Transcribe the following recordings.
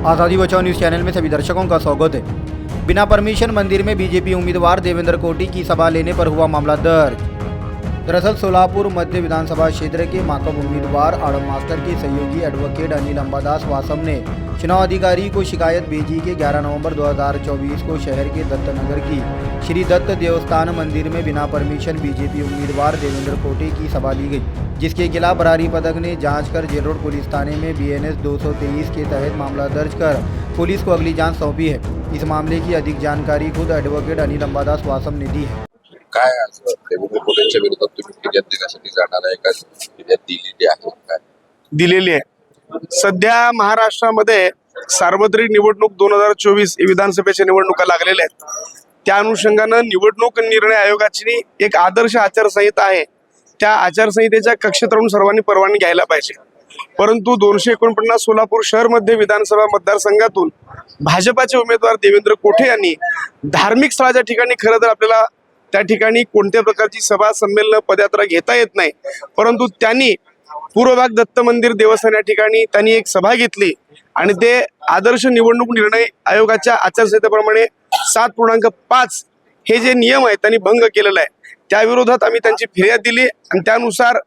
आज़ादी बचाओ news channel में सभी दर्शकों का स्वागत है। बिना परमिशन मंदिर में बीजेपी उम्मीदवार देवेंद्र कोटी की सभा लेने पर हुआ मामला दर्ज। दरअसल सोलापुर मध्य विधानसभा क्षेत्र के माकप उम्मीदवार आड़म मास्टर के सहयोगी एडवोकेट अनिल अंबादास वासम ने चुनाव अधिकारी को शिकायत भेजी कि 11 नवंबर 2024 को शहर के दत्तनगर की श्री दत्त देवस्थान मंदिर में बिना परमिशन बीजेपी उम्मीदवार देवेंद्र कोटी की सभा ली गई, जिसके खिलाफ बरारी पदक ने जांच कर जेल रोड पुलिस थाने में BNS 223 के तहत मामला दर्ज कर पुलिस को अगली जांच सौंपी है। इस मामले की अधिक जानकारी खुद एडवोकेट अनिल अंबादास वासम ने दी है। काय असं देवेंद्र कोटेंच्या विरोधात तुम्ही फिर्याद देण्यासाठी जाणार आहे का? फिर्याद दिलेली आहे काय? दिलेली आहे। सध्या महाराष्ट्रामध्ये सार्वत्रिक निवडणूक 2024 विधानसभेच्या निवडणुका लागलेल्या आहेत। त्या अनुषंगानं निवडणूक निर्णय आयोगाची एक आदर्श आचारसंहिता आहे। त्या आचारसंहितेच्या कक्षेत राहून सर्वांनी परवानगी घ्यायला पाहिजे, परंतु 249 सोलापूर शहर मध्ये विधानसभा मतदारसंघातून भाजपाचे उमेदवार देवेंद्र कोठे यांनी धार्मिक स्थळाच्या ठिकाणी खरं तर आपल्याला त्या ठिकाणी कोणत्या प्रकारची सभा संमेलन पदयात्रा घेता येत नाही, परंतु त्यांनी पूर्व भाग दत्त मंदिर देवस्थान या ठिकाणी त्यांनी एक सभा घेतली आणि ते आदर्श निवडणूक निर्णय आयोगाच्या आचारसंहितेप्रमाणे 7.5 हे जे नियम आहेत त्यांनी भंग केलेला आहे। त्या विरोधात आम्ही त्यांची फिर्याद दिली आणि त्यानुसार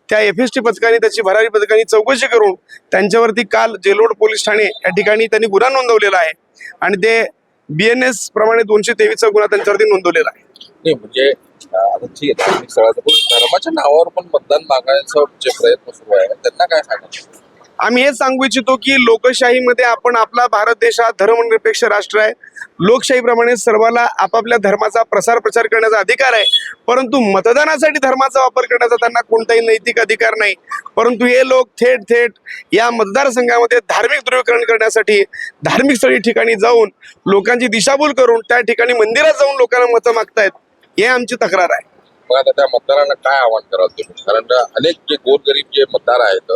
त्या FST पथकाने त्याची भरारी पथकाने चौकशी करून त्यांच्यावरती काल जेल रोड पोलीस ठाणे या ठिकाणी त्यांनी गुन्हा नोंदवलेला आहे आणि ते BNS प्रमाणे 223 चा गुन्हा त्यांच्यावरती नोंदवलेला आहे। नाही म्हणजे आता ठीक आहे, धार्मिक स्थळाचं पण धर्माच्या नावावर पण मतदान मागायचा जे प्रयत्न सुरू आहे त्यांना काय सांगायचं? आम्ही हे सांगू इच्छितो की लोकशाहीमध्ये आपण आपला भारत देश हा धर्मनिरपेक्ष राष्ट्र आहे। लोकशाहीप्रमाणे सर्वांना आपापल्या धर्माचा प्रचार करण्याचा अधिकार आहे, परंतु मतदानासाठी धर्माचा वापर करण्याचा त्यांना कोणताही नैतिक अधिकार नाही। परंतु हे लोक थेट या मतदारसंघामध्ये धार्मिक ध्रुवीकरण करण्यासाठी धार्मिक स्थळी ठिकाणी जाऊन लोकांची दिशाभूल करून त्या ठिकाणी मंदिरात जाऊन लोकांना मतं मागतायत, हे आमची तक्रार आहे। मग आता त्या मतदारांना काय आव्हान कराल तुम्ही? कारण अनेक जे गोरगरीब जे मतदार आहेत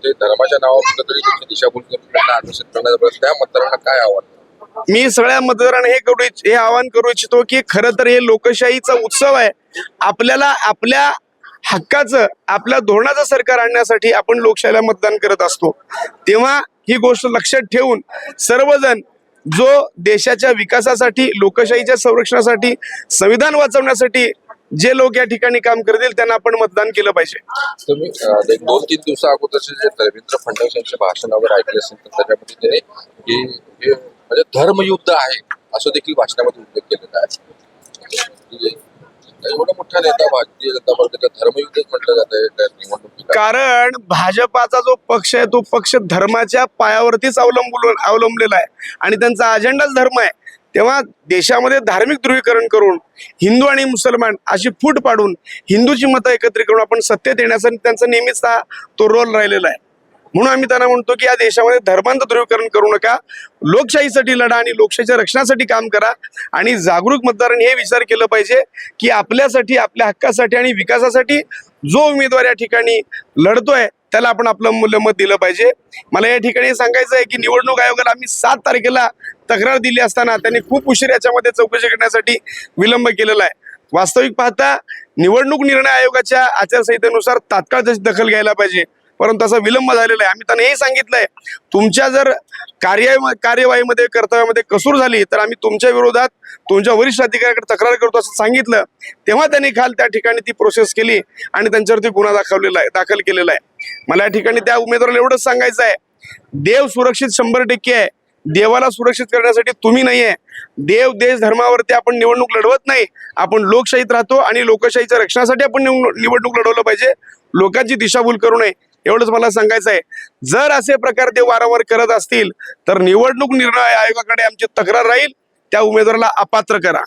ते धर्माच्या नावावर कुठेतरी त्यांची दिशाभूल करून त्यांना आकर्षित करण्याचा प्रयत्न, त्या मतदारांना काय आव्हान? मी सगळ्या मतदारांना हे आवाहन करू इच्छितो की खरं तर हे लोकशाहीचा उत्सव आहे। आपल्याला आपल्या हक्काचं आपल्या धोरणाचं सरकार आणण्यासाठी आपण लोकशाहीला मतदान करत असतो, तेव्हा ही गोष्ट लक्षात ठेवून सर्वजण जो देशाच्या विकासासाठी लोकशाहीच्या संरक्षणासाठी संविधान वाचवण्यासाठी जे लोक या ठिकाणी काम करतील त्यांना आपण मतदान केलं पाहिजे। तुम्ही 2-3 दिवसा अगोदरचे जे देवेंद्र फडणवीस यांचे भाषण वगैरे ऐकले असेल तर त्याच्यामध्ये त्याने की म्हणजे धर्मयुद्ध आहे असं देखील भाषणामध्ये उल्लेख केलेला आहे। एवढा मोठा नेता भारतीय जनता पार्टीचा धर्मयुद्ध म्हटलं जातं त्या निवडणुकीत, कारण भाजपाचा जो पक्ष आहे तो पक्ष धर्माच्या पायावरतीच अवलंबलेला आहे आणि त्यांचा अजेंडाच धर्म आहे। तेव्हा देशामध्ये धार्मिक ध्रुवीकरण करून हिंदू आणि मुसलमान अशी फूट पाडून हिंदूची मतं एकत्रित करून आपण सत्तेत येण्याचा त्यांचा नेहमीच तो रोल राहिलेला आहे। म्हणून आम्ही त्यांना म्हणतो की या देशामध्ये धर्मांतर ध्रुवीकरण करू नका, लोकशाहीसाठी लढा आणि लोकशाहीच्या रक्षणासाठी काम करा आणि जागरूक मतदारांनी हे विचार केलं पाहिजे की आपल्यासाठी आपल्या हक्कासाठी आणि विकासासाठी जो उमेदवार या ठिकाणी लढतोय त्याला आपण आपलं मूल्यमत दिलं पाहिजे। मला या ठिकाणी सांगायचं आहे की निवडणूक आयोगाला आम्ही 7 तारखेला तक्रार दिली असताना त्यांनी खूप उशीर याच्यामध्ये चौकशी करण्यासाठी विलंब केलेला आहे। वास्तविक पाहता निवडणूक निर्णय आयोगाच्या आचारसंहितेनुसार तात्काळ त्याची दखल घ्यायला पाहिजे, परंतु असा विलंब झालेला आहे। आम्ही त्यांना हे सांगितलंय तुमच्या जर कार्यवाहीमध्ये कर्तव्यामध्ये कसूर झाली तर आम्ही तुमच्या विरोधात तुमच्या वरिष्ठ अधिकाऱ्याकडे तक्रार करतो असं सांगितलं, तेव्हा त्यांनी काल त्या ठिकाणी ती प्रोसेस केली आणि त्यांच्यावरती गुन्हा दाखल केलेला आहे। मला या ठिकाणी त्या उमेदवाराला एवढंच सांगायचं आहे, देव सुरक्षित 100% आहे, देवाला सुरक्षित करण्यासाठी तुम्ही नाही आहे। देव देश धर्मावरती आपण निवडणूक लढवत नाही, आपण लोकशाहीत राहतो आणि लोकशाहीच्या रक्षणासाठी आपण निवडणूक लढवलं पाहिजे, लोकांची दिशाभूल करू नये एवढंच मला सांगायचं आहे। जर असे प्रकार ते वारंवार करत असतील तर निवडणूक निर्णय आयोगाकडे आमची तक्रार राहील, त्या उमेदवाराला अपात्र करा।